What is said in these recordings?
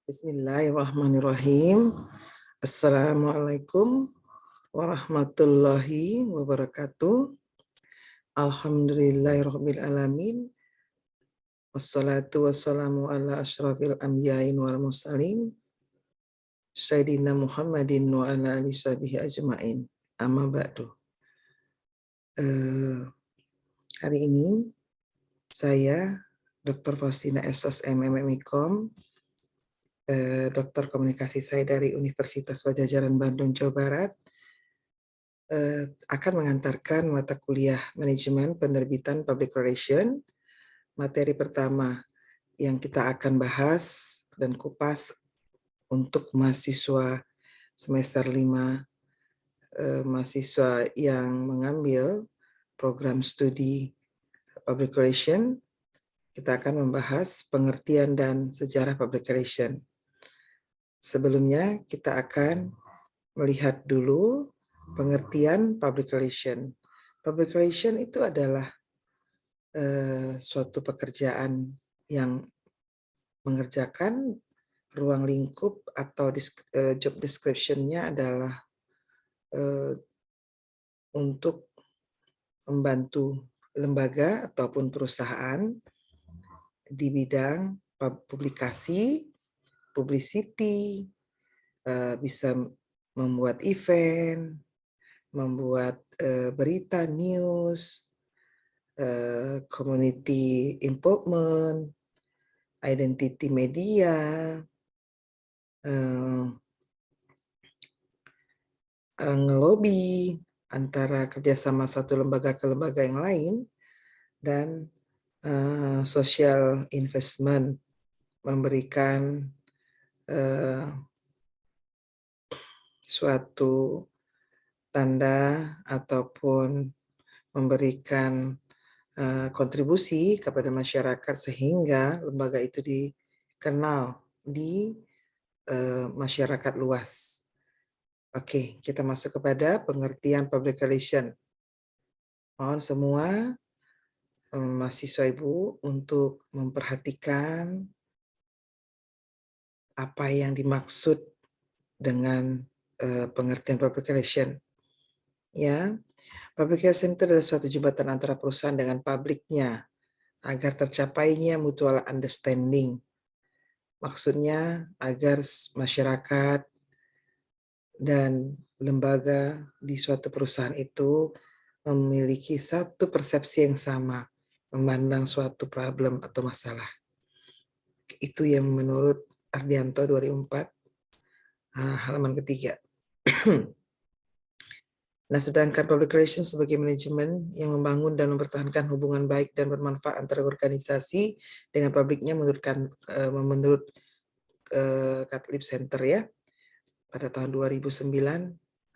Bismillahirrahmanirrahim. Assalamualaikum warahmatullahi wabarakatuh. Alhamdulillahirrahmanirrahim. Wassalatu wassalamu ala ashrafil anbiyain wal mursalin. Sayyidina Muhammadin wa ala alihi sahbihi ajma'in. Amma ba'du. Hari ini saya Dr. Faustina SOS MMIKOM, Dokter Komunikasi saya dari Universitas Padjadjaran Bandung, Jawa Barat, akan mengantarkan mata kuliah Manajemen Penerbitan Public Relation. Materi pertama yang kita akan bahas dan kupas untuk mahasiswa semester 5, mahasiswa yang mengambil program studi Public Relation. Kita akan membahas pengertian dan sejarah Public Relation. Sebelumnya kita akan melihat dulu pengertian public relation. Public relation itu adalah suatu pekerjaan yang mengerjakan ruang lingkup atau job description-nya adalah untuk membantu lembaga ataupun perusahaan di bidang publikasi, publicity, bisa membuat event, membuat berita, news, community involvement, identity media, ngelobi antara kerjasama satu lembaga ke lembaga yang lain, dan social investment, memberikan suatu tanda ataupun memberikan kontribusi kepada masyarakat sehingga lembaga itu dikenal di masyarakat luas. Oke, kita masuk kepada pengertian public relation. Mohon semua mahasiswa Ibu untuk memperhatikan apa yang dimaksud dengan pengertian public relation. Ya, public relation itu adalah suatu jembatan antara perusahaan dengan publiknya agar tercapainya mutual understanding. Maksudnya agar masyarakat dan lembaga di suatu perusahaan itu memiliki satu persepsi yang sama memandang suatu problem atau masalah. Itu yang menurut Ardianto 2004 halaman ketiga. Nah, sedangkan public relations sebagai manajemen yang membangun dan mempertahankan hubungan baik dan bermanfaat antara organisasi dengan publiknya menurut Catlib Center ya, pada tahun 2009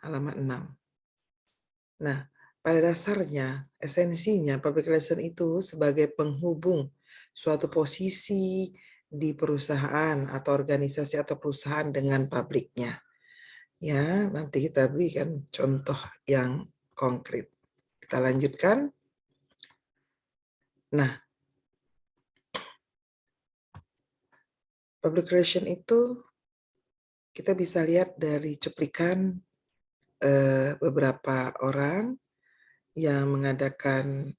halaman 6. Nah, pada dasarnya, esensinya public relation itu sebagai penghubung suatu posisi di perusahaan atau organisasi atau perusahaan dengan publiknya. Ya, nanti kita berikan contoh yang konkret. Kita lanjutkan. Nah, public relation itu kita bisa lihat dari cuplikan beberapa orang yang mengadakan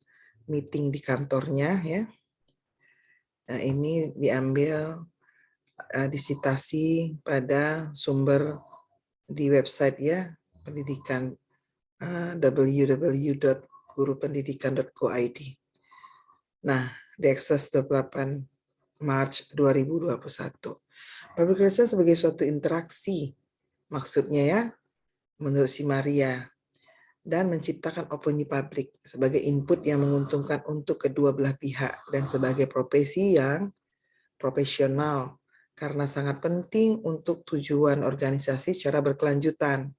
meeting di kantornya ya. Nah, ini diambil disitasi pada sumber di website ya, pendidikan www.gurupendidikan.go.id. Nah, diakses 28 Maret 2021. Public relation sebagai suatu interaksi, maksudnya ya, menurut si Maria, dan menciptakan opini publik sebagai input yang menguntungkan untuk kedua belah pihak dan sebagai profesi yang profesional karena sangat penting untuk tujuan organisasi secara berkelanjutan.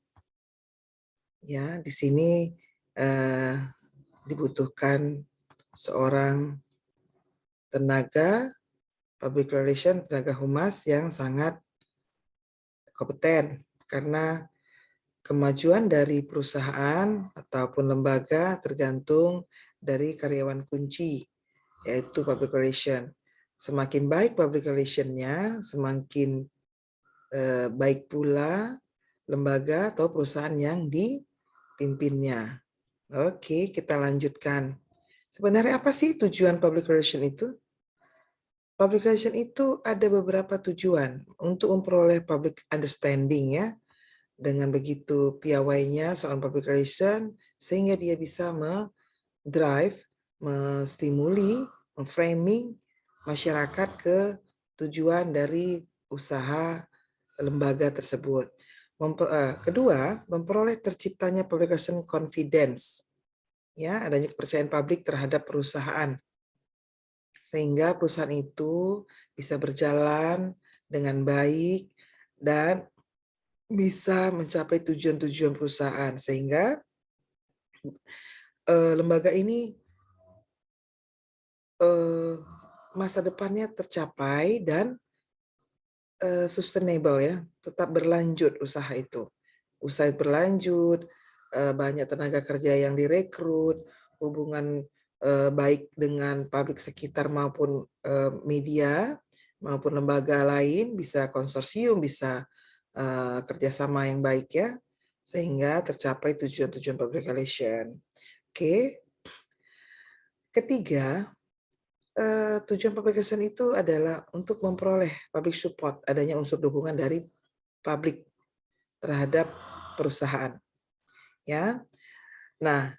Ya, di sini dibutuhkan seorang tenaga public relation, tenaga humas yang sangat kompeten karena kemajuan dari perusahaan ataupun lembaga tergantung dari karyawan kunci, yaitu public relation. Semakin baik public relation-nya, semakin baik pula lembaga atau perusahaan yang dipimpinnya. Oke, kita lanjutkan. Sebenarnya apa sih tujuan public relation itu? Public relation itu ada beberapa tujuan untuk memperoleh public understanding ya. Dengan begitu piawainya soal public relation sehingga dia bisa drive, menstimuli, memframing masyarakat ke tujuan dari usaha lembaga tersebut. Kedua, memperoleh terciptanya public relation confidence, ya, adanya kepercayaan publik terhadap perusahaan, sehingga perusahaan itu bisa berjalan dengan baik dan bisa mencapai tujuan-tujuan perusahaan, sehingga lembaga ini masa depannya tercapai dan sustainable ya, tetap berlanjut usaha itu. Usaha berlanjut, banyak tenaga kerja yang direkrut, hubungan baik dengan publik sekitar maupun media maupun lembaga lain, bisa konsorsium, bisa kerjasama yang baik ya, sehingga tercapai tujuan-tujuan public relation. Oke. Ketiga, tujuan public relation itu adalah untuk memperoleh public support, adanya unsur dukungan dari publik terhadap perusahaan. Ya. Nah,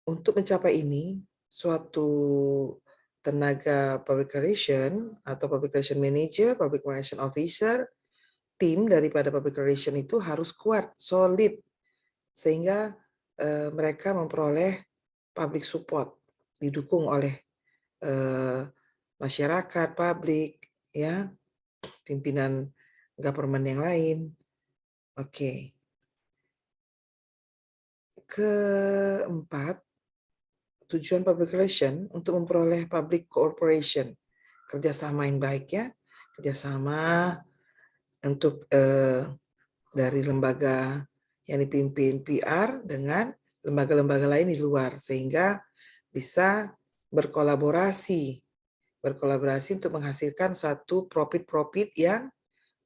untuk mencapai ini, suatu tenaga public relation atau public relation manager, public relation officer, tim daripada public relation itu harus kuat, solid, sehingga mereka memperoleh public support, didukung oleh masyarakat, publik, ya, pimpinan government yang lain. Oke. Keempat, tujuan public relation untuk memperoleh public cooperation, kerjasama yang baik ya, kerjasama untuk dari lembaga yang dipimpin PR dengan lembaga-lembaga lain di luar, sehingga bisa berkolaborasi untuk menghasilkan satu profit-profit yang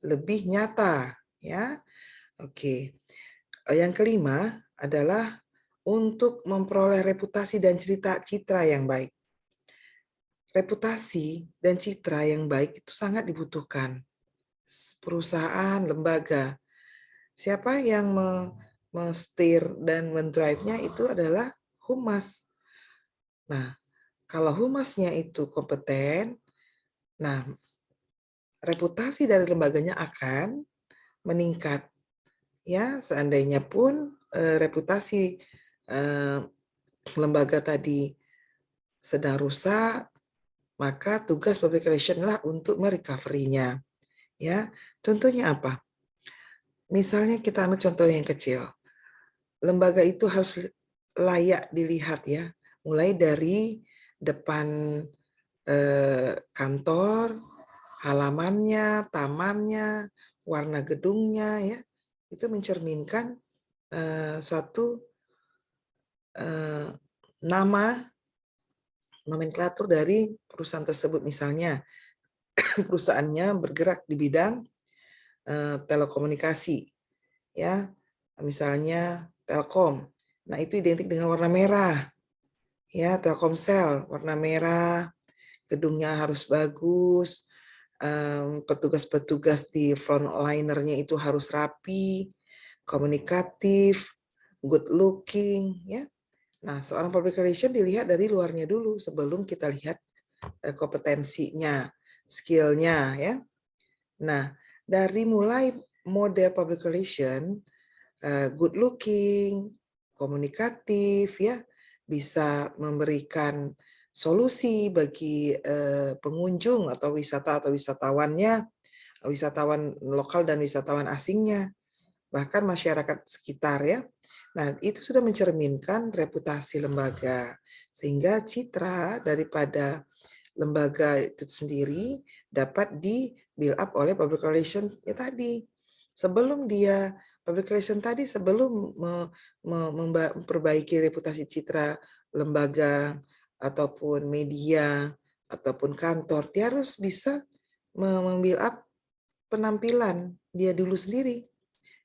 lebih nyata, ya. Oke. Yang kelima adalah untuk memperoleh reputasi dan citra yang baik. Reputasi dan citra yang baik itu sangat dibutuhkan. Perusahaan, lembaga. Siapa yang men-steer dan mendrive-nya itu adalah humas. Nah, kalau humasnya itu kompeten, nah reputasi dari lembaganya akan meningkat. Ya, seandainya pun reputasi lembaga tadi sedang rusak, maka tugas public relation lah untuk merecovery-nya. Ya, contohnya apa? Misalnya kita ambil contoh yang kecil. Lembaga itu harus layak dilihat ya, mulai dari depan kantor, halamannya, tamannya, warna gedungnya ya, itu mencerminkan suatu nama nomenklatur dari perusahaan tersebut. Misalnya perusahaannya bergerak di bidang telekomunikasi, ya, misalnya Telkom. Nah itu identik dengan warna merah, ya, Telkomsel warna merah, gedungnya harus bagus, petugas-petugas di frontlinernya itu harus rapi, komunikatif, good looking, ya. Nah, seorang public relation dilihat dari luarnya dulu sebelum kita lihat kompetensinya, skill-nya, ya. Nah, dari mulai model public relation, good looking, komunikatif, ya, bisa memberikan solusi bagi pengunjung atau wisatawannya, wisatawan lokal dan wisatawan asingnya, bahkan masyarakat sekitar ya. Nah, itu sudah mencerminkan reputasi lembaga, sehingga citra daripada lembaga itu sendiri dapat di build up oleh public relation tadi. Sebelum dia public relation tadi, sebelum memperbaiki reputasi citra lembaga ataupun media ataupun kantor, dia harus bisa membuild up penampilan dia dulu sendiri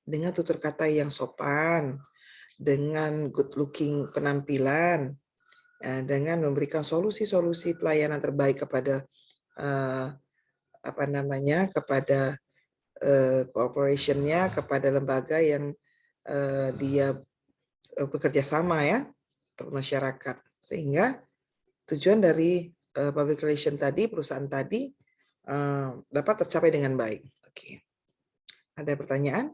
dengan tutur kata yang sopan, dengan good looking penampilan, dengan memberikan solusi-solusi pelayanan terbaik kepada kepada corporation-nya, kepada lembaga yang dia bekerja sama ya, untuk masyarakat. Sehingga tujuan dari public relation tadi, perusahaan tadi dapat tercapai dengan baik. Oke. Ada pertanyaan?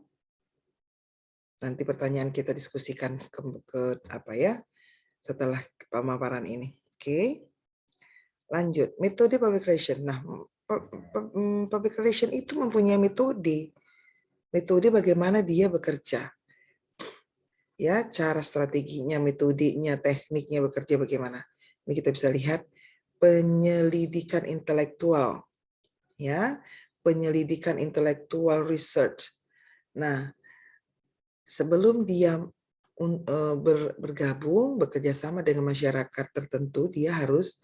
Nanti pertanyaan kita diskusikan ke apa ya setelah pemaparan ini. Oke. Lanjut, metode public relation. Nah, public relation itu mempunyai metode. Metode bagaimana dia bekerja. Ya, cara strateginya, metodenya, tekniknya bekerja bagaimana. Ini kita bisa lihat penyelidikan intelektual. Ya, penyelidikan intelektual research. Nah, sebelum dia bergabung, bekerja sama dengan masyarakat tertentu, dia harus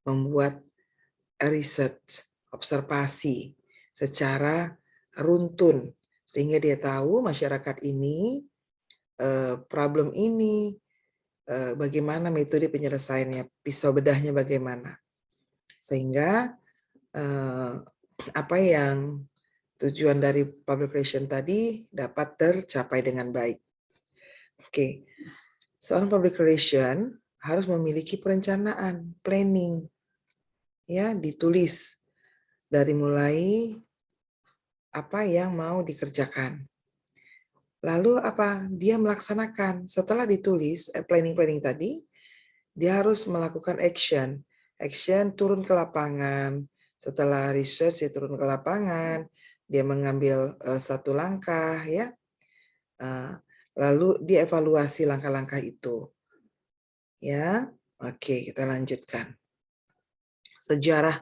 membuat research, observasi secara runtun, sehingga dia tahu masyarakat ini, problem ini, bagaimana metode penyelesaiannya, pisau bedahnya bagaimana. Sehingga apa yang tujuan dari public relation tadi dapat tercapai dengan baik. Oke, seorang public relation harus memiliki perencanaan, planning, ya, ditulis dari mulai apa yang mau dikerjakan. Lalu apa? Dia melaksanakan. Setelah ditulis planning tadi, dia harus melakukan action. Action turun ke lapangan. Setelah research dia turun ke lapangan, dia mengambil satu langkah ya. Lalu dia evaluasi langkah-langkah itu. Ya. Oke, kita lanjutkan. Sejarah.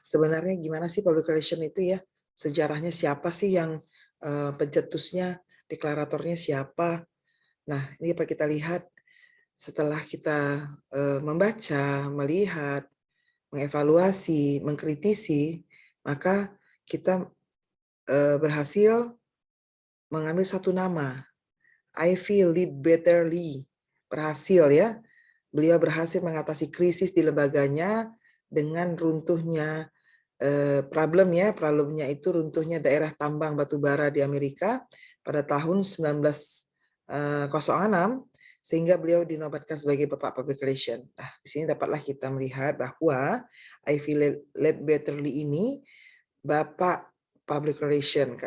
Sebenarnya gimana sih public relation itu ya? Sejarahnya siapa sih yang pencetusnya, deklaratornya siapa? Nah, ini dapat kita lihat setelah kita membaca, melihat, mengevaluasi, mengkritisi, maka kita berhasil mengambil satu nama. Ivy Ledbetter-Lee. Berhasil ya. Beliau berhasil mengatasi krisis di lembaganya dengan runtuhnya problemnya itu runtuhnya daerah tambang batu bara di Amerika pada tahun 1906, sehingga beliau dinobatkan sebagai Bapak Public Relation. Nah, di sini dapatlah kita melihat bahwa Ivy Ledbetter-Lee ini Bapak Public Relation.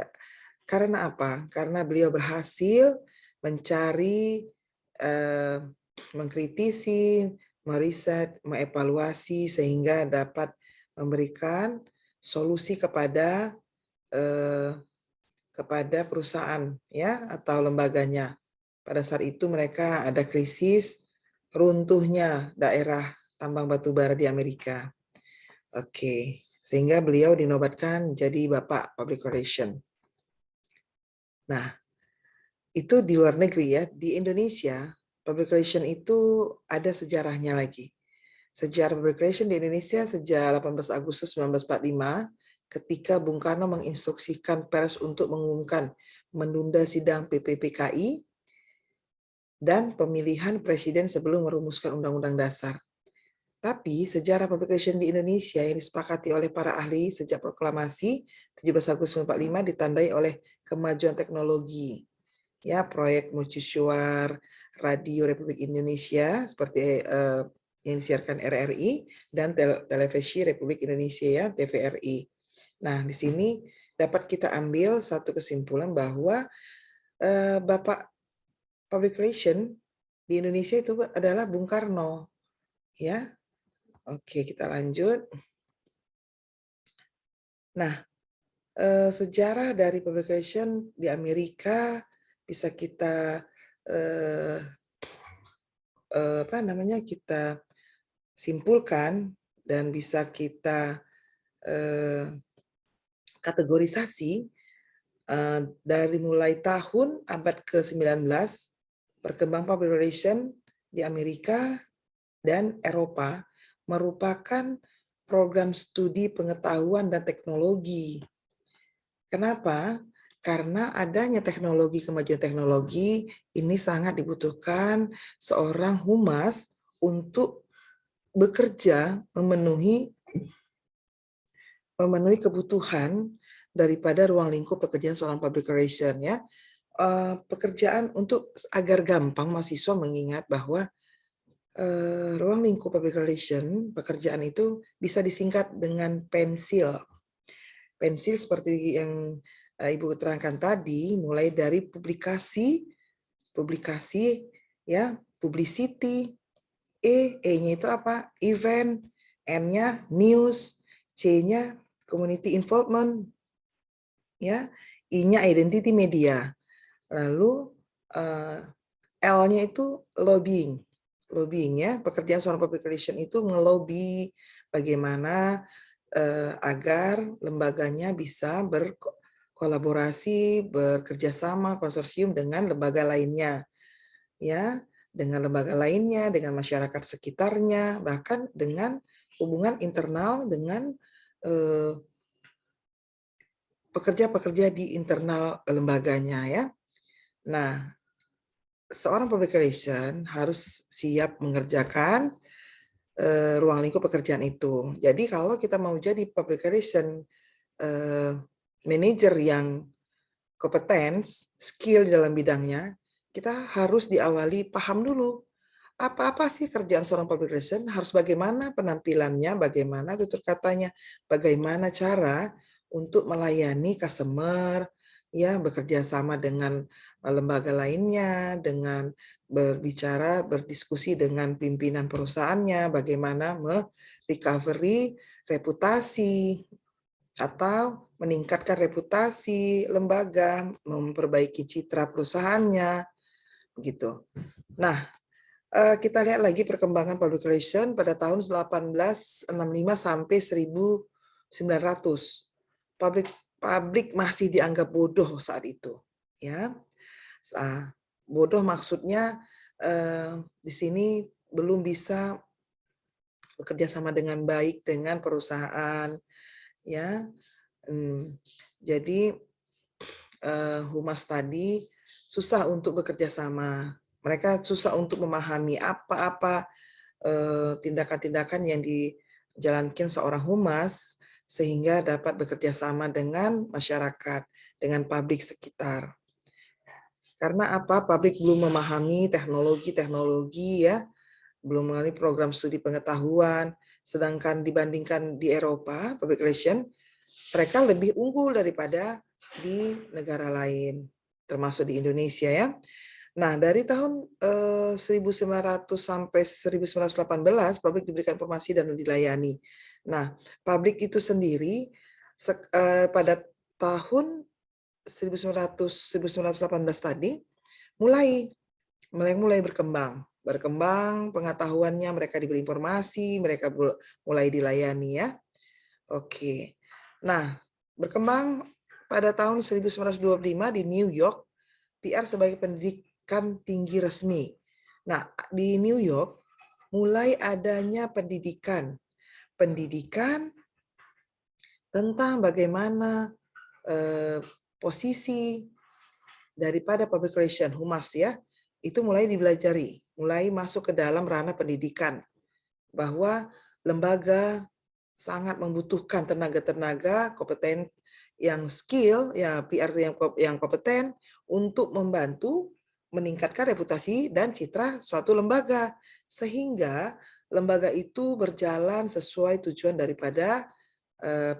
Karena apa? Karena beliau berhasil mencari, mengkritisi, meriset, mengevaluasi sehingga dapat memberikan solusi kepada perusahaan ya atau lembaganya. Pada saat itu mereka ada krisis runtuhnya daerah tambang batu bara di Amerika. Oke, sehingga beliau dinobatkan jadi Bapak Public Relation. Nah, itu di luar negeri ya. Di Indonesia, public relation itu ada sejarahnya lagi. Sejarah public relation di Indonesia sejak 18 Agustus 1945, ketika Bung Karno menginstruksikan pers untuk mengumumkan menunda sidang PPPKI dan pemilihan presiden sebelum merumuskan Undang-Undang Dasar. Tapi sejarah public relation di Indonesia yang disepakati oleh para ahli sejak proklamasi 17 Agustus 1945 ditandai oleh kemajuan teknologi. Ya, proyek mercusuar radio Republik Indonesia seperti yang disiarkan RRI dan televisi Republik Indonesia ya, TVRI. Nah, di sini dapat kita ambil satu kesimpulan bahwa Bapak Public Relation di Indonesia itu adalah Bung Karno. Ya. Oke, kita lanjut. Nah, sejarah dari public relation di Amerika bisa kita kita simpulkan dan bisa kita kategorisasi dari mulai tahun abad ke-19 perkembangan public relation di Amerika dan Eropa merupakan program studi pengetahuan dan teknologi. Kenapa? Karena adanya teknologi, kemajuan teknologi ini sangat dibutuhkan seorang humas untuk bekerja memenuhi kebutuhan daripada ruang lingkup pekerjaan seorang public relation, ya. Pekerjaan untuk agar gampang mahasiswa mengingat bahwa ruang lingkup public relation pekerjaan itu bisa disingkat dengan pensil. Pensil seperti yang Ibu terangkan tadi, mulai dari publikasi ya, publicity, E-nya itu apa? Event, N-nya news, C-nya community involvement, ya, I-nya identity media. Lalu L-nya itu lobbying. Lobbying, ya, pekerjaan seorang public relation itu ngelobi bagaimana agar lembaganya bisa berkolaborasi, bekerja sama, konsorsium dengan lembaga lainnya, ya, dengan lembaga lainnya, dengan masyarakat sekitarnya, bahkan dengan hubungan internal dengan pekerja-pekerja di internal lembaganya, ya. Nah, seorang public relation harus siap mengerjakan ruang lingkup pekerjaan itu. Jadi kalau kita mau jadi public relation manager yang kompeten, skill di dalam bidangnya, kita harus diawali paham dulu apa-apa sih kerjaan seorang public relation, harus bagaimana penampilannya, bagaimana tutur katanya, bagaimana cara untuk melayani customer, ya, bekerja sama dengan lembaga lainnya, dengan berbicara, berdiskusi dengan pimpinan perusahaannya, bagaimana recovery reputasi atau meningkatkan reputasi lembaga, memperbaiki citra perusahaannya, gitu. Nah, kita lihat lagi perkembangan public relation pada tahun 1865 sampai 1900. Publik masih dianggap bodoh saat itu, ya. Bodoh maksudnya di sini belum bisa bekerja sama dengan baik dengan perusahaan, ya. Jadi humas tadi susah untuk bekerja sama. Mereka susah untuk memahami apa-apa tindakan-tindakan yang dijalankan seorang humas sehingga dapat bekerja sama dengan masyarakat, dengan publik sekitar. Karena apa? Publik belum memahami teknologi-teknologi, ya, belum mengalami program studi pengetahuan, sedangkan dibandingkan di Eropa, public relation, mereka lebih unggul daripada di negara lain, termasuk di Indonesia, ya. Nah, dari tahun 1900 sampai 1918, publik diberikan informasi dan dilayani. Nah, publik itu sendiri pada tahun 1918 tadi mulai berkembang pengetahuannya, mereka diberi informasi, mereka mulai dilayani, ya. Oke. Nah, berkembang pada tahun 1925 di New York, PR sebagai pendidikan tinggi resmi. Nah, di New York mulai adanya pendidikan tentang bagaimana posisi daripada public relation humas, ya, itu mulai dipelajari, mulai masuk ke dalam ranah pendidikan, bahwa lembaga sangat membutuhkan tenaga-tenaga kompeten yang skill, ya, PR yang kompeten untuk membantu meningkatkan reputasi dan citra suatu lembaga, sehingga lembaga itu berjalan sesuai tujuan daripada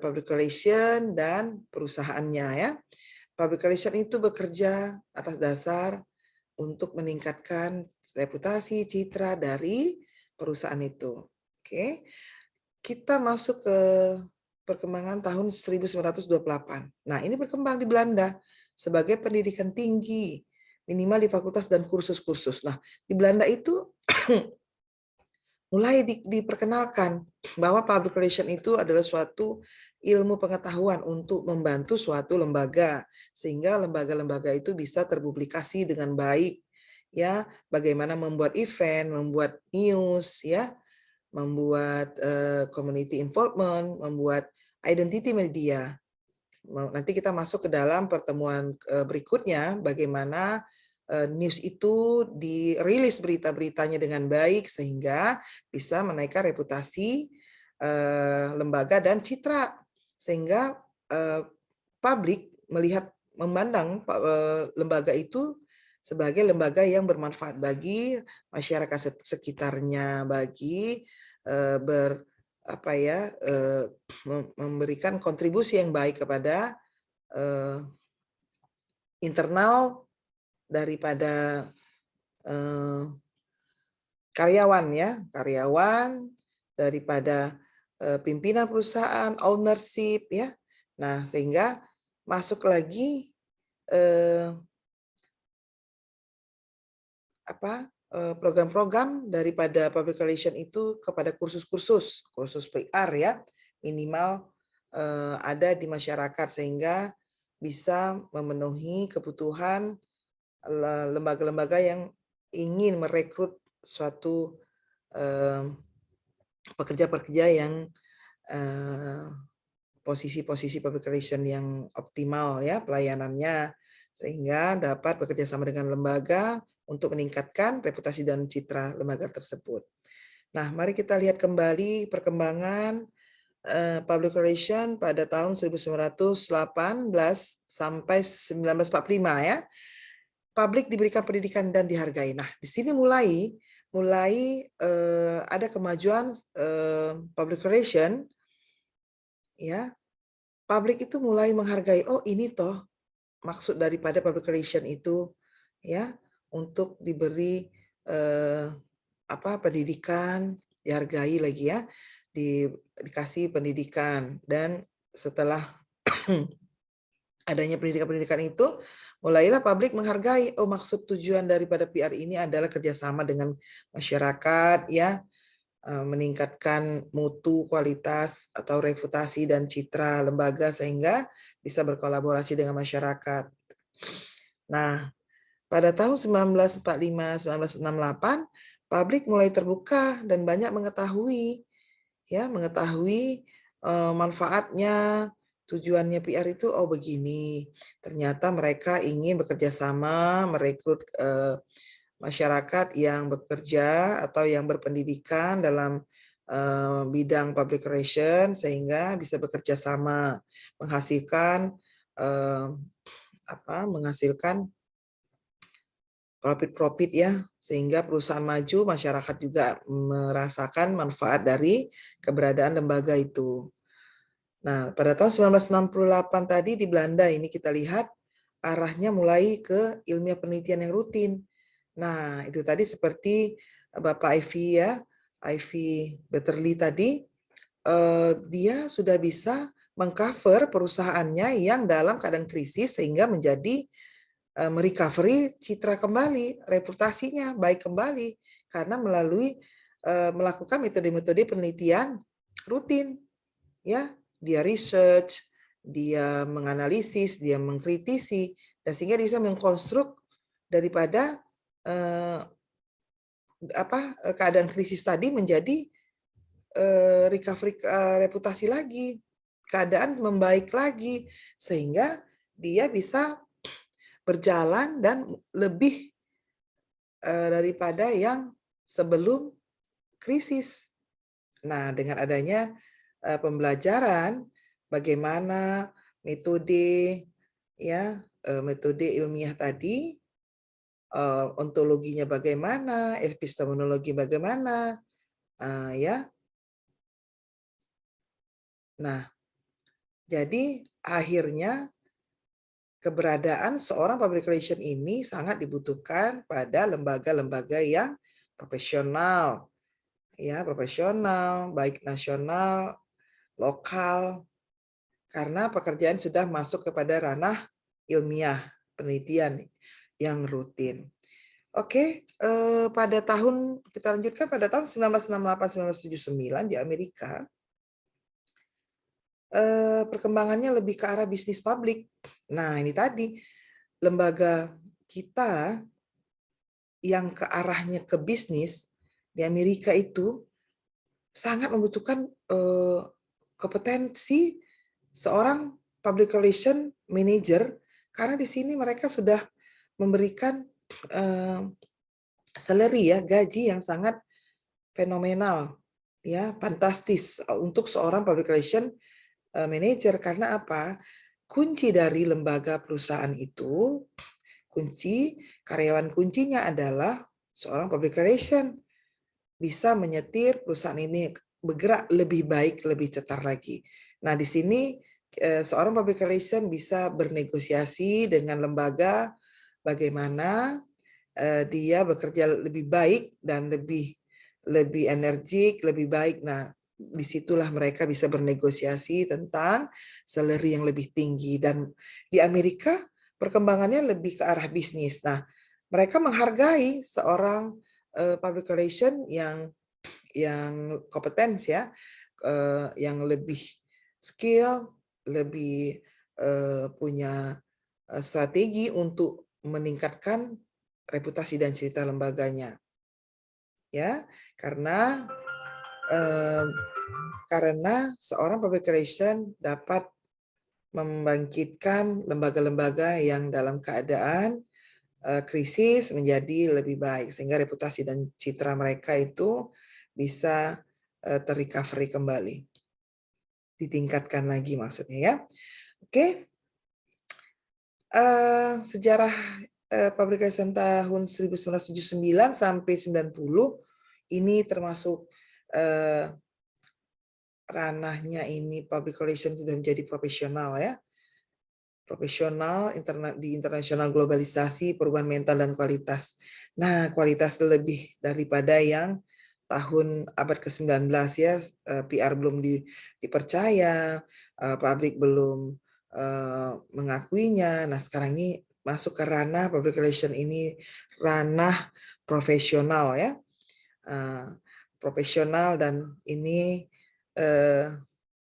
public relation dan perusahaannya, ya. Public relation itu bekerja atas dasar untuk meningkatkan reputasi, citra dari perusahaan itu. Oke. Kita masuk ke perkembangan tahun 1928. Nah, ini berkembang di Belanda sebagai pendidikan tinggi, minimal di fakultas dan kursus-kursus. Nah, di Belanda itu mulai diperkenalkan bahwa public relation itu adalah suatu ilmu pengetahuan untuk membantu suatu lembaga, sehingga lembaga-lembaga itu bisa terpublikasi dengan baik, ya, bagaimana membuat event, membuat news, ya, membuat community involvement, membuat identity media. Nanti kita masuk ke dalam pertemuan berikutnya, bagaimana news itu dirilis berita-beritanya dengan baik sehingga bisa menaikkan reputasi lembaga dan citra, sehingga publik memandang lembaga itu sebagai lembaga yang bermanfaat bagi masyarakat sekitarnya, bagi memberikan kontribusi yang baik kepada internal daripada karyawan daripada pimpinan perusahaan, ownership ya. Nah, sehingga masuk lagi program-program daripada public relation itu kepada kursus PR ya, minimal ada di masyarakat sehingga bisa memenuhi kebutuhan lembaga-lembaga yang ingin merekrut suatu pekerja-pekerja yang posisi-posisi public relation yang optimal ya pelayanannya, sehingga dapat bekerja sama dengan lembaga untuk meningkatkan reputasi dan citra lembaga tersebut. Nah, mari kita lihat kembali perkembangan public relation pada tahun 1918 sampai 1945 ya. Publik diberikan pendidikan dan dihargai. Nah, di sini mulai ada kemajuan public relation ya. Publik itu mulai menghargai, oh ini toh maksud daripada public relation itu ya, untuk diberi pendidikan, dihargai lagi ya, dikasih pendidikan. Dan setelah adanya pendidikan itu, mulailah publik menghargai, oh maksud tujuan daripada PR ini adalah kerjasama dengan masyarakat ya, meningkatkan mutu, kualitas atau reputasi dan citra lembaga sehingga bisa berkolaborasi dengan masyarakat. Nah, pada tahun 1945-1968, publik mulai terbuka dan banyak mengetahui manfaatnya, tujuannya PR itu, oh begini. Ternyata mereka ingin bekerja sama, merekrut masyarakat yang bekerja atau yang berpendidikan dalam bidang public relation sehingga bisa bekerja sama, menghasilkan profit ya, sehingga perusahaan maju, masyarakat juga merasakan manfaat dari keberadaan lembaga itu. Nah, pada tahun 1968 tadi di Belanda ini kita lihat arahnya mulai ke ilmiah penelitian yang rutin. Nah, itu tadi seperti Bapak Ivy ya, Ivy Betterly tadi, dia sudah bisa mengcover perusahaannya yang dalam keadaan krisis sehingga menjadi merecovery citra kembali, reputasinya baik kembali karena melalui melakukan metode-metode penelitian rutin ya. Dia research, dia menganalisis, dia mengkritisi, dan sehingga dia bisa mengkonstruk daripada keadaan krisis tadi menjadi recovery reputasi lagi, keadaan membaik lagi, sehingga dia bisa berjalan dan lebih daripada yang sebelum krisis. Nah, dengan adanya pembelajaran bagaimana metode ilmiah tadi, ontologinya bagaimana, epistemologi bagaimana, ya. Nah, jadi akhirnya keberadaan seorang public relation ini sangat dibutuhkan pada lembaga-lembaga yang profesional, ya, baik nasional, lokal, karena pekerjaan sudah masuk kepada ranah ilmiah, penelitian yang rutin. Oke, pada tahun, kita lanjutkan pada tahun 1968-1979 di Amerika, perkembangannya lebih ke arah bisnis publik. Nah, ini tadi, lembaga kita yang ke arahnya ke bisnis, di Amerika itu sangat membutuhkan kompetensi seorang public relation manager, karena di sini mereka sudah memberikan salary ya, gaji yang sangat fenomenal ya, fantastis untuk seorang public relation manager. Karena apa? Kunci dari lembaga perusahaan itu, karyawan kuncinya adalah seorang public relation, bisa menyetir perusahaan ini bergerak lebih baik, lebih cetar lagi. Nah, di sini seorang public relation bisa bernegosiasi dengan lembaga bagaimana dia bekerja lebih baik dan lebih energik, lebih baik. Nah, disitulah mereka bisa bernegosiasi tentang salary yang lebih tinggi. Dan di Amerika perkembangannya lebih ke arah bisnis. Nah, mereka menghargai seorang public relation yang kompeten ya, yang lebih skill, lebih punya strategi untuk meningkatkan reputasi dan citra lembaganya. Ya, karena seorang public relation dapat membangkitkan lembaga-lembaga yang dalam keadaan krisis menjadi lebih baik, sehingga reputasi dan citra mereka itu bisa terrecovery kembali, ditingkatkan lagi maksudnya ya. Oke, sejarah public relation tahun 1979 sampai 90 ini termasuk ranahnya ini public relation sudah menjadi profesional ya. Profesional di internasional globalisasi, perubahan mental dan kualitas. Nah, kualitas lebih daripada yang tahun abad ke-19 ya, PR belum dipercaya, pabrik belum mengakuinya. Nah, sekarang ini masuk ke ranah public relation, ini ranah profesional ya. Profesional, dan ini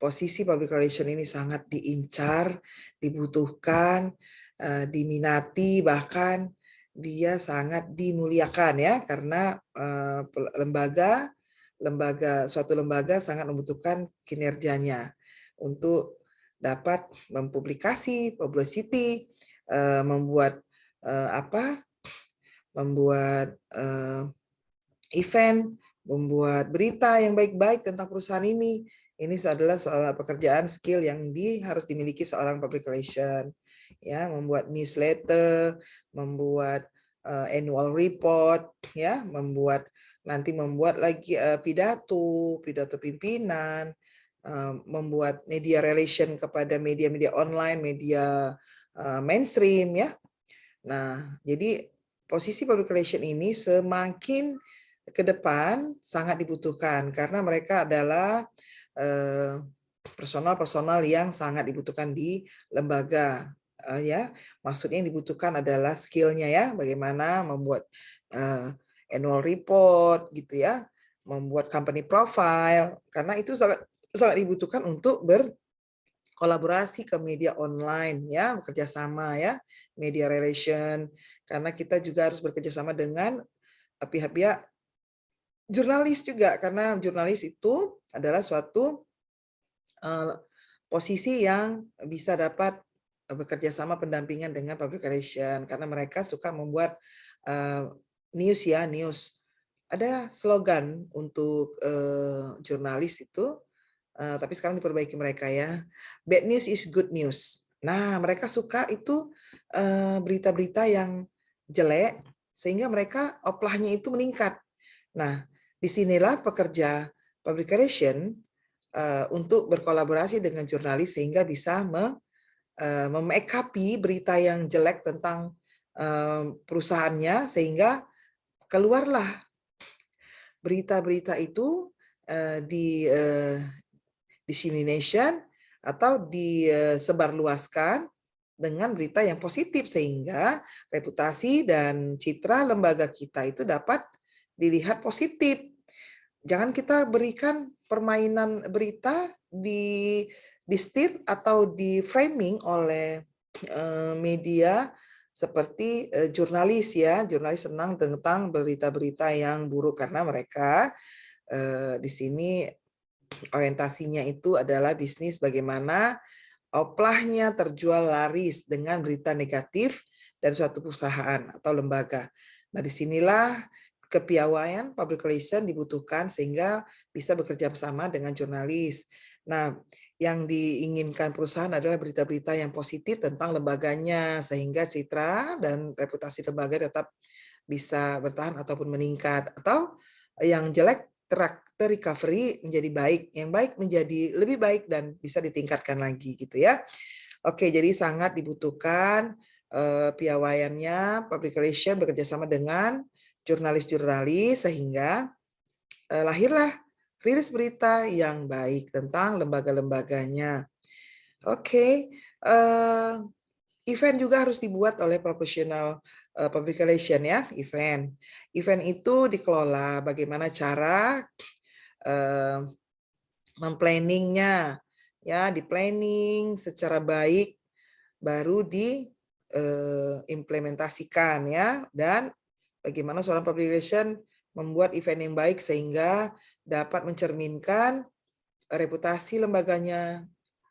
posisi public relation ini sangat diincar, dibutuhkan, diminati, bahkan dia sangat dimuliakan ya, karena suatu lembaga sangat membutuhkan kinerjanya untuk dapat mempublikasi, publicity, membuat event, membuat berita yang baik-baik tentang perusahaan ini. Ini adalah soal pekerjaan skill yang harus dimiliki seorang public relation. Ya, membuat newsletter, membuat annual report, ya, membuat lagi pidato pimpinan, membuat media relation kepada media-media online, media mainstream, ya. Nah, jadi posisi public relation ini semakin ke depan sangat dibutuhkan, karena mereka adalah personal-personal yang sangat dibutuhkan di lembaga. Ya, maksudnya yang dibutuhkan adalah skillnya ya, bagaimana membuat annual report gitu ya, membuat company profile, karena itu sangat dibutuhkan untuk kolaborasi ke media online ya, bekerja sama ya, media relation, karena kita juga harus bekerja sama dengan pihak-pihak jurnalis juga, karena jurnalis itu adalah suatu posisi yang bisa dapat bekerja sama pendampingan dengan public relation, karena mereka suka membuat news ya, news. Ada slogan untuk jurnalis itu, tapi sekarang diperbaiki mereka ya. Bad news is good news. Nah, mereka suka itu berita-berita yang jelek, sehingga mereka oplahnya itu meningkat. Nah, disinilah pekerja public relation untuk berkolaborasi dengan jurnalis sehingga bisa memekapi berita yang jelek tentang perusahaannya, sehingga keluarlah berita-berita itu di dissemination atau disebarluaskan dengan berita yang positif, sehingga reputasi dan citra lembaga kita itu dapat dilihat positif. Jangan kita berikan permainan berita di stir atau di framing oleh media seperti jurnalis ya. Jurnalis senang tentang berita-berita yang buruk karena mereka Di sini orientasinya itu adalah bisnis bagaimana oplahnya terjual laris dengan berita negatif dari suatu perusahaan atau lembaga. Nah, disinilah kepiawaian public relation dibutuhkan sehingga bisa bekerja bersama dengan jurnalis. Nah, yang diinginkan perusahaan adalah berita-berita yang positif tentang lembaganya sehingga citra dan reputasi lembaga tetap bisa bertahan ataupun meningkat, atau yang jelek recovery menjadi baik, yang baik menjadi lebih baik dan bisa ditingkatkan lagi gitu ya. Oke, jadi sangat dibutuhkan piawaiannya public relation bekerjasama dengan jurnalis-jurnalis sehingga lahirlah rilis berita yang baik tentang lembaga-lembaganya. Oke, event juga harus dibuat oleh profesional public relation ya, event. Event itu dikelola bagaimana cara memplanningnya, ya, di planning secara baik, baru diimplementasikan ya, dan bagaimana seorang public relation membuat event yang baik sehingga dapat mencerminkan reputasi lembaganya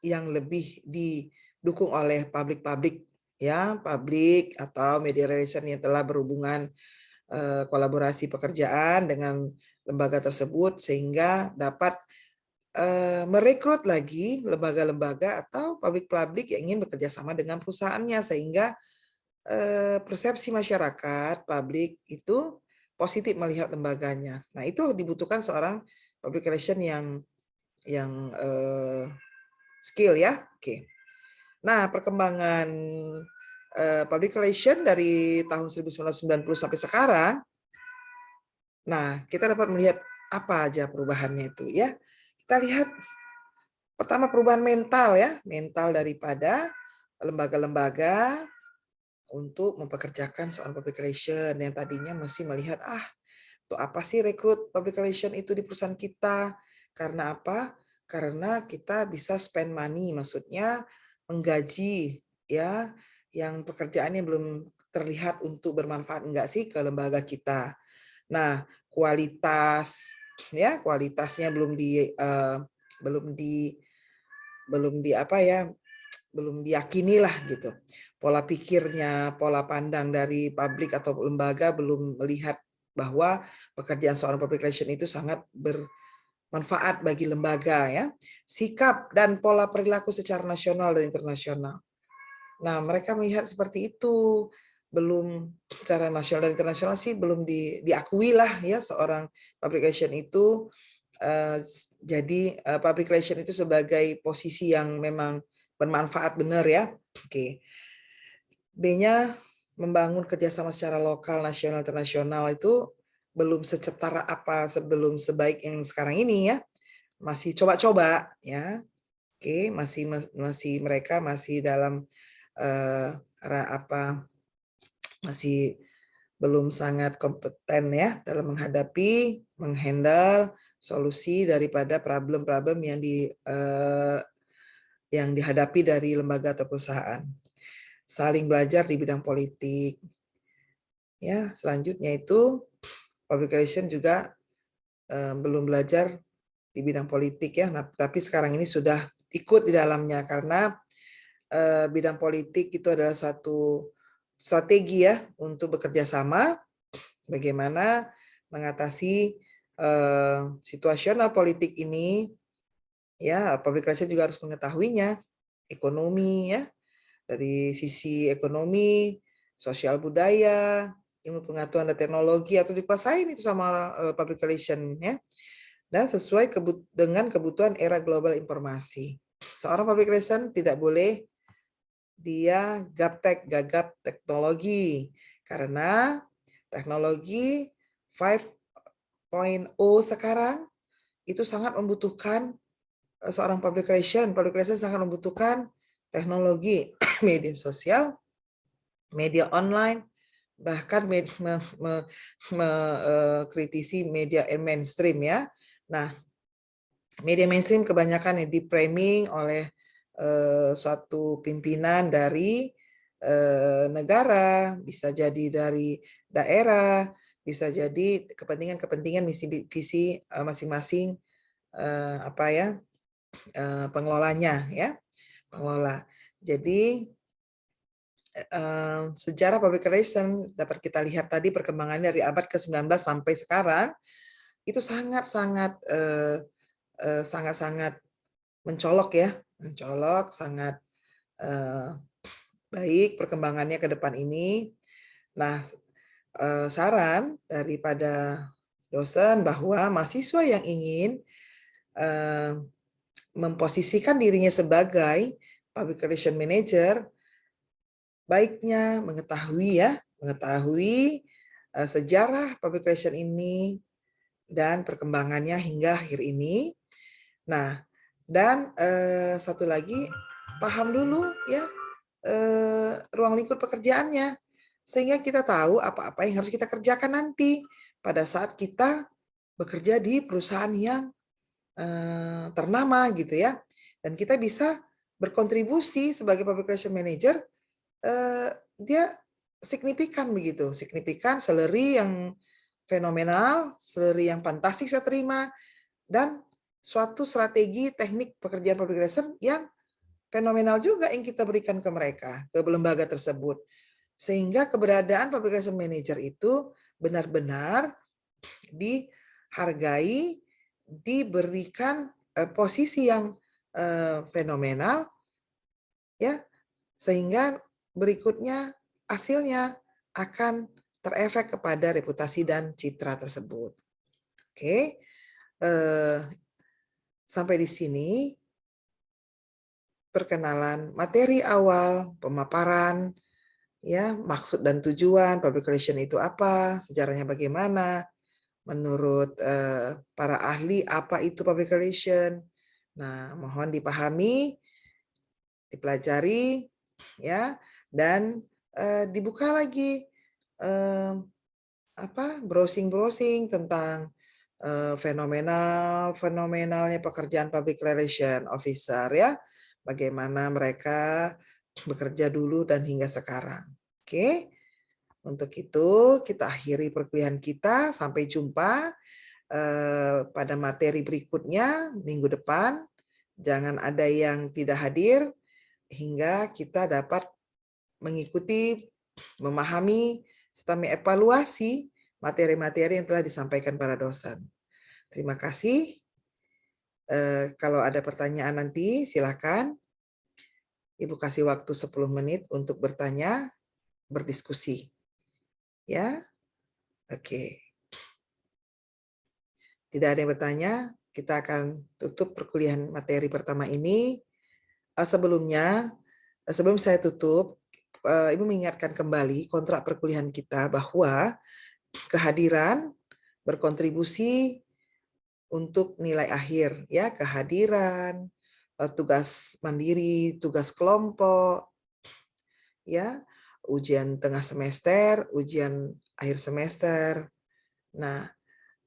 yang lebih didukung oleh publik ya, publik atau media relation yang telah berhubungan kolaborasi pekerjaan dengan lembaga tersebut sehingga dapat merekrut lagi lembaga-lembaga atau publik yang ingin bekerja sama dengan perusahaannya sehingga persepsi masyarakat publik itu positif melihat lembaganya. Nah, itu dibutuhkan seorang public relation yang skill ya. Oke. Nah, perkembangan public relation dari tahun 1990 sampai sekarang. Nah, kita dapat melihat apa aja perubahannya itu ya. Kita lihat pertama perubahan mental ya, mental daripada lembaga-lembaga untuk mempekerjakan seorang public relation yang tadinya masih melihat tuh apa sih rekrut public relation itu di perusahaan kita? Karena apa? Karena kita bisa spend money, maksudnya menggaji ya yang pekerjaannya belum terlihat untuk bermanfaat enggak sih ke lembaga kita. Nah, kualitasnya belum diyakini lah gitu. Pola pikirnya, pola pandang dari publik atau lembaga belum melihat bahwa pekerjaan seorang public relation itu sangat bermanfaat bagi lembaga ya. Sikap dan pola perilaku secara nasional dan internasional. Nah, mereka melihat seperti itu. Belum secara nasional dan internasional sih belum diakui lah ya seorang public relation itu jadi public relation itu sebagai posisi yang memang bermanfaat benar ya. Oke. B-nya membangun kerjasama secara lokal, nasional, internasional itu belum secetara apa sebelum sebaik yang sekarang ini ya. Masih coba-coba ya. Oke, masih mereka masih dalam masih belum sangat kompeten ya dalam menghandle solusi daripada problem-problem yang dihadapi dari lembaga atau perusahaan. Saling belajar di bidang politik. Ya, selanjutnya itu public relation juga belum belajar di bidang politik ya. Nah, tapi sekarang ini sudah ikut di dalamnya karena bidang politik itu adalah satu strategi ya untuk bekerja sama bagaimana mengatasi situasional politik ini ya. Public relation juga harus mengetahuinya, ekonomi ya, dari sisi ekonomi, sosial budaya, ilmu pengetahuan dan teknologi atau dikuasain itu sama public relation ya, dan sesuai dengan kebutuhan era global informasi. Seorang public relation tidak boleh dia gagap teknologi karena teknologi 5.0 sekarang itu sangat membutuhkan seorang public relation. Public relation sangat membutuhkan teknologi media sosial, media online, bahkan kritisi media mainstream ya. Nah, media mainstream kebanyakan yang di-framing oleh suatu pimpinan dari negara, bisa jadi dari daerah, bisa jadi kepentingan-kepentingan misi visi masing-masing pengelolanya ya, pengelola. Jadi sejarah public relation dapat kita lihat tadi perkembangannya dari abad ke-19 sampai sekarang itu sangat-sangat mencolok ya, sangat baik perkembangannya ke depan ini. Nah, saran daripada dosen bahwa mahasiswa yang ingin memposisikan dirinya sebagai public relation manager baiknya mengetahui sejarah public relation ini dan perkembangannya hingga akhir ini. Nah, dan satu lagi paham dulu ya ruang lingkup pekerjaannya sehingga kita tahu apa-apa yang harus kita kerjakan nanti pada saat kita bekerja di perusahaan yang ternama gitu ya. Dan kita bisa berkontribusi sebagai public relation manager dia signifikan begitu, signifikan, salary yang fenomenal, salary yang fantastik saya terima, dan suatu strategi teknik pekerjaan public relation yang fenomenal juga yang kita berikan ke mereka, ke lembaga tersebut. Sehingga keberadaan public relation manager itu benar-benar dihargai, diberikan posisi yang fenomenal, ya, sehingga berikutnya hasilnya akan terefek kepada reputasi dan citra tersebut. Oke, sampai di sini perkenalan materi awal, pemaparan, ya maksud dan tujuan public relation itu apa, sejarahnya bagaimana, menurut para ahli apa itu public relation. Nah, mohon dipahami, dipelajari, ya, dan dibuka lagi browsing tentang fenomenalnya pekerjaan public relation officer ya, bagaimana mereka bekerja dulu dan hingga sekarang. Oke, untuk itu kita akhiri perkuliahan kita. Sampai jumpa pada materi berikutnya minggu depan. Jangan ada yang tidak hadir hingga kita dapat mengikuti, memahami, serta mengevaluasi materi-materi yang telah disampaikan para dosen. Terima kasih. Kalau ada pertanyaan nanti, silakan. Ibu kasih waktu 10 menit untuk bertanya, berdiskusi. Ya, oke. Tidak ada yang bertanya, kita akan tutup perkuliahan materi pertama ini. Sebelum saya tutup, Ibu mengingatkan kembali kontrak perkuliahan kita bahwa kehadiran berkontribusi untuk nilai akhir, ya, kehadiran, tugas mandiri, tugas kelompok, ya, ujian tengah semester, ujian akhir semester. Nah,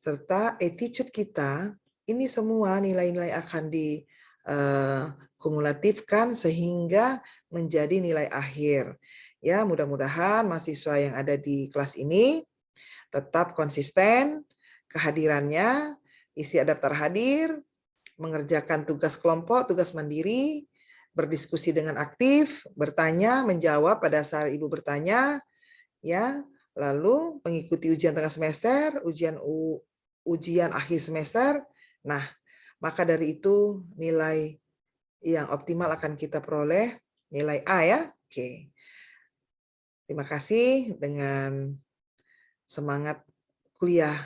serta attitude kita, ini semua nilai-nilai akan dikumulatifkan sehingga menjadi nilai akhir. Ya, mudah-mudahan mahasiswa yang ada di kelas ini tetap konsisten kehadirannya, isi daftar hadir, mengerjakan tugas kelompok, tugas mandiri, berdiskusi dengan aktif, bertanya, menjawab pada saat Ibu bertanya, ya, lalu mengikuti ujian tengah semester, ujian akhir semester. Nah, maka dari itu nilai yang optimal akan kita peroleh nilai A ya. Oke. Terima kasih. Dengan semangat kuliah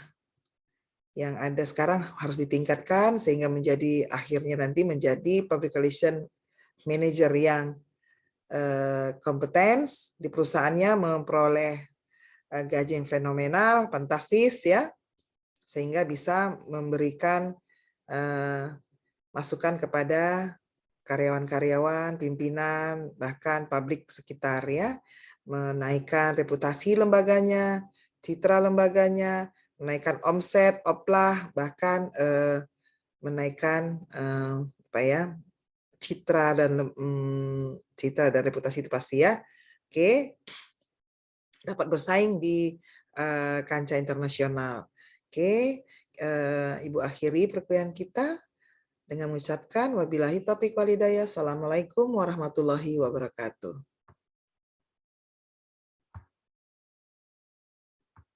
yang ada sekarang harus ditingkatkan sehingga menjadi akhirnya nanti menjadi public relation manager yang kompeten di perusahaannya, memperoleh gaji yang fenomenal, fantastis ya, sehingga bisa memberikan masukan kepada karyawan-karyawan, pimpinan, bahkan publik sekitar ya, menaikkan reputasi lembaganya, citra lembaganya, menaikkan omset, oplah, bahkan menaikkan citra dan reputasi itu pasti ya. Oke, dapat bersaing di kancah internasional. Oke, Ibu akhiri perkuliahan kita dengan mengucapkan wabillahi taufiq walhidayah. Assalamualaikum warahmatullahi wabarakatuh.